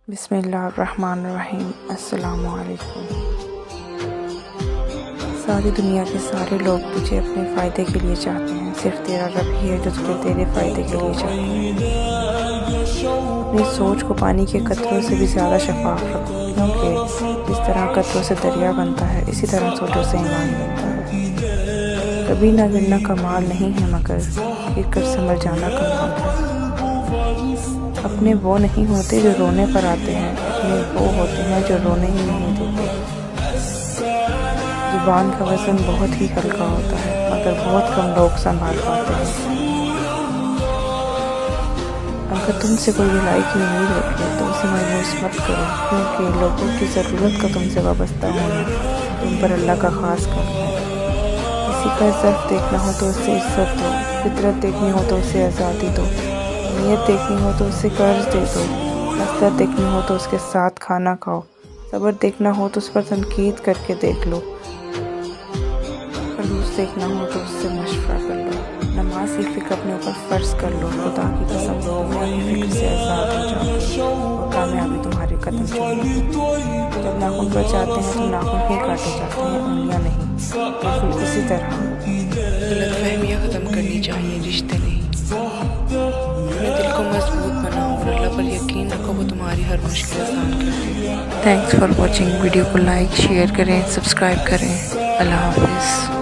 بسم اللہ الرحمن الرحیم۔ السلام علیکم۔ ساری دنیا کے سارے لوگ تجھے اپنے فائدے کے لیے چاہتے ہیں، صرف تیرا رب ہی ہے جو تجھے تیرے فائدے کے لیے چاہتا ہے۔ اپنی سوچ کو پانی کے قطروں سے بھی زیادہ شفاف رکھو، کیونکہ جس طرح قطروں سے دریا بنتا ہے اسی طرح سوچوں سے ایمان بنتا ہے۔ کبھی نہ گرنا کمال نہیں ہے مگر گر کر سنبھل جانا کمال ہے۔ اپنے وہ نہیں ہوتے جو رونے پر آتے ہیں، اپنے وہ ہوتے ہیں جو رونے ہی نہیں دیتے۔ زبان کا وزن بہت ہی ہلکا ہوتا ہے مگر بہت کم لوگ سنبھال پاتے ہیں۔ اگر تم سے کوئی بھلائی کی امید رکھے تو اسے مایوس مت کرو، کیونکہ لوگوں کی ضرورت کا تم سے وابستہ ہونا تم پر اللہ کا خاص کرم ہے۔ کسی کا ظرف دیکھنا ہو تو اسے عزت دو، فطرت دیکھنی ہو تو اسے آزادی دو، نیت دیکھنی ہو تو اسے قرض دے دو، حسرت دیکھنی ہو تو اس کے ساتھ کھانا کھاؤ، صبر دیکھنا ہو تو اس پر تنقید کر کے دیکھ لو، خلوص دیکھنا ہو تو اس سے مشورہ کر لو، نماز کی فکر اپنے اوپر فرض کر لو، خدا کی قسم تمہاری فکر سے آزاد ہو جاؤ گے اور کامیابی تمہارے قدم چومے گی۔ جب ناخن پر جاتے ہیں تو ناخن ہی کاٹے جاتے ہیں، انگلیاں نہیں۔ بالکل اسی طرح غلط فہمیاں ختم کرنی چاہیے، رشتے نہیں۔ اپنے دل کو مضبوط بناؤ اور اللہ پر یقین رکھو، وہ تمہاری ہر مشکل آسان کر دے گا۔ Thanks for watching. ویڈیو کو لائک شیئر کریں، سبسکرائب کریں۔ اللہ حافظ۔